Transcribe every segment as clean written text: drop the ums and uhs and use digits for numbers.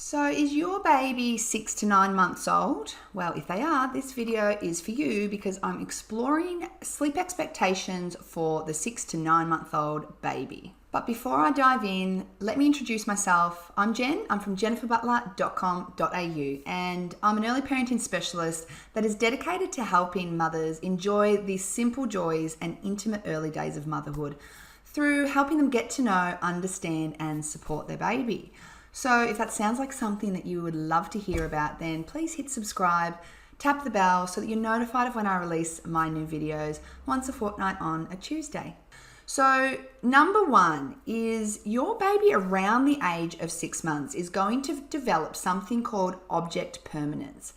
So is your baby 6 to 9 months old? Well, if they are, this video is for you because I'm exploring sleep expectations for the 6 to 9 month old baby. But before I dive in, let me introduce myself. I'm Jen. I'm from jenniferbutler.com.au and I'm an early parenting specialist that is dedicated to helping mothers enjoy these simple joys and intimate early days of motherhood through helping them get to know, understand, and support their baby. So if that sounds like something that you would love to hear about, then please hit subscribe, tap the bell so that you're notified of when I release my new videos once a fortnight on a Tuesday. So number one is your baby around the age of 6 months is going to develop something called object permanence.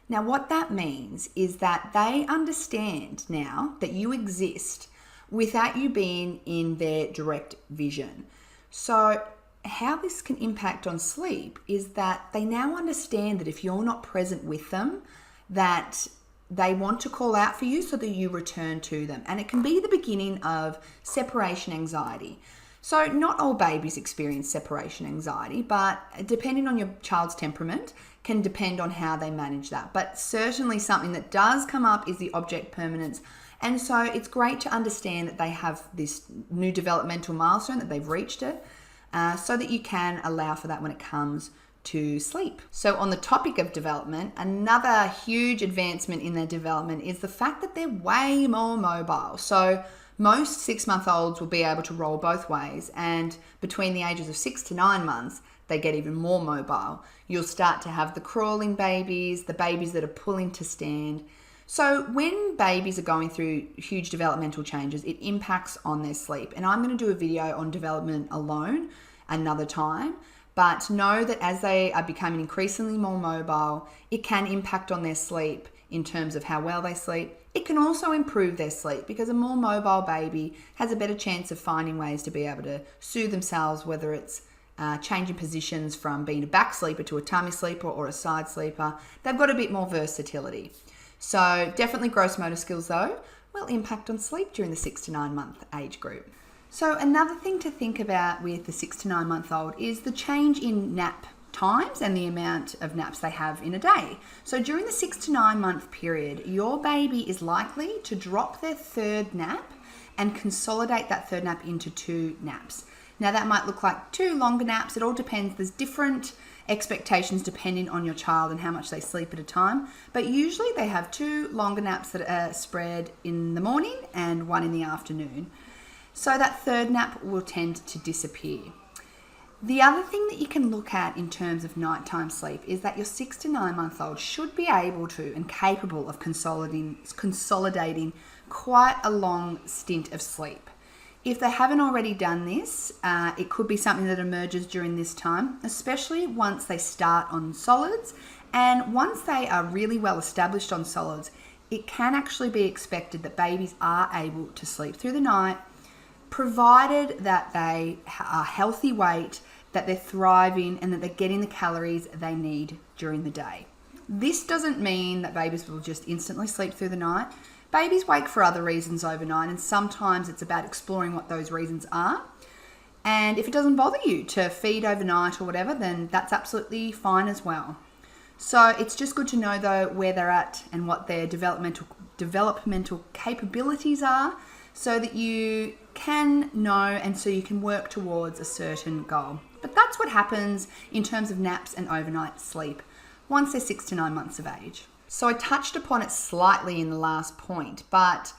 Now what that means is that they understand now that you exist without you being in their direct vision. So how this can impact on sleep is that they now understand that if you're not present with them, that they want to call out for you so that you return to them. And it can be the beginning of separation anxiety. So not all babies experience separation anxiety, but depending on your child's temperament, can depend on how they manage that. But certainly something that does come up is the object permanence. And so it's great to understand that they have this new developmental milestone, that they've reached it, so that you can allow for that when it comes to sleep. So on the topic of development, another huge advancement in their development is the fact that they're way more mobile. So most 6-month-olds will be able to roll both ways, and between the ages of 6 to 9 months, they get even more mobile. You'll start to have the crawling babies, the babies that are pulling to stand. So when babies are going through huge developmental changes, it impacts on their sleep. And I'm going to do a video on development alone another time. But know that as they are becoming increasingly more mobile, it can impact on their sleep in terms of how well they sleep. It can also improve their sleep because a more mobile baby has a better chance of finding ways to be able to soothe themselves, whether it's changing positions from being a back sleeper to a tummy sleeper or a side sleeper. They've got a bit more versatility. So definitely gross motor skills though will impact on sleep during the 6 to 9 month age group. So another thing to think about with the 6 to 9 month old is the change in nap times and the amount of naps they have in a day. So during the 6 to 9 month period, your baby is likely to drop their third nap and consolidate that third nap into 2 naps. Now that might look like 2 longer naps. It all depends. There's different expectations depending on your child and how much they sleep at a time. But usually they have 2 longer naps that are spread in the morning and 1 in the afternoon. So that third nap will tend to disappear. The other thing that you can look at in terms of nighttime sleep is that your 6 to 9 month old should be able to and capable of consolidating quite a long stint of sleep. If they haven't already done this, it could be something that emerges during this time, especially once they start on solids. And once they are really well established on solids, it can actually be expected that babies are able to sleep through the night, provided that they are healthy weight, that they're thriving, and that they're getting the calories they need during the day. This doesn't mean that babies will just instantly sleep through the night. Babies wake for other reasons overnight, and sometimes it's about exploring what those reasons are. And if it doesn't bother you to feed overnight or whatever, then that's absolutely fine as well. So it's just good to know though where they're at and what their developmental capabilities are so that you can know and so you can work towards a certain goal. But that's what happens in terms of naps and overnight sleep once they're 6 to 9 months of age. So I touched upon it slightly in the last point, but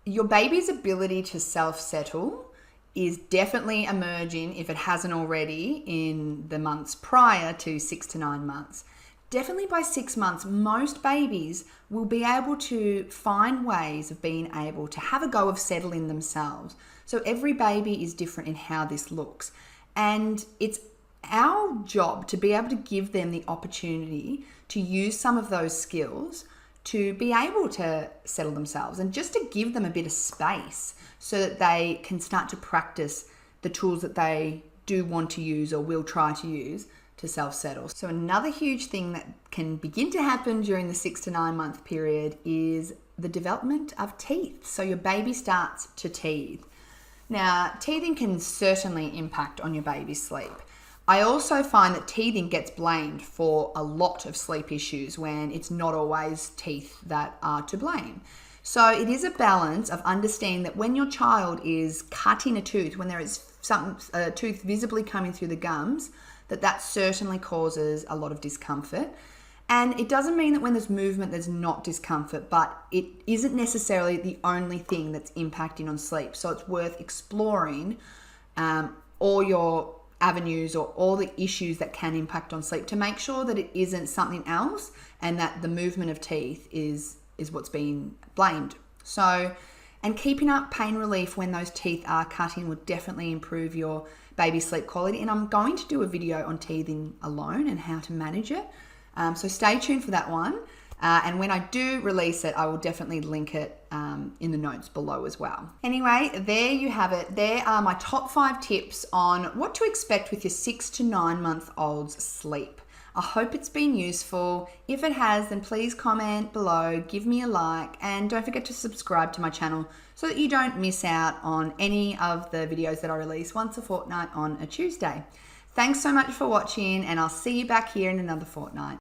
your baby's ability to self-settle is definitely emerging, if it hasn't already, in the months prior to 6 to 9 months. Definitely by 6 months, most babies will be able to find ways of being able to have a go of settling themselves. So every baby is different in how this looks. And it's our job to be able to give them the opportunity to use some of those skills to be able to settle themselves and just to give them a bit of space so that they can start to practice the tools that they do want to use or will try to use to self-settle. So another huge thing that can begin to happen during the 6 to 9 month period is the development of teeth. So your baby starts to teeth. Now, teething can certainly impact on your baby's sleep. I also find that teething gets blamed for a lot of sleep issues when it's not always teeth that are to blame. So it is a balance of understanding that when your child is cutting a tooth, when there is a tooth visibly coming through the gums, that certainly causes a lot of discomfort. And it doesn't mean that when there's movement, there's not discomfort, but it isn't necessarily the only thing that's impacting on sleep. So it's worth exploring all your avenues or all the issues that can impact on sleep to make sure that it isn't something else and that the movement of teeth is what's being blamed. So, and keeping up pain relief when those teeth are cutting will definitely improve your baby sleep quality. And I'm going to do a video on teething alone and how to manage it. So stay tuned for that one. And when I do release it, I will definitely link it in the notes below as well. Anyway, there you have it. There are my top 5 tips on what to expect with your 6 to 9 month old's sleep. I hope it's been useful. If it has, then please comment below, give me a like, and don't forget to subscribe to my channel so that you don't miss out on any of the videos that I release once a fortnight on a Tuesday. Thanks so much for watching, and I'll see you back here in another fortnight.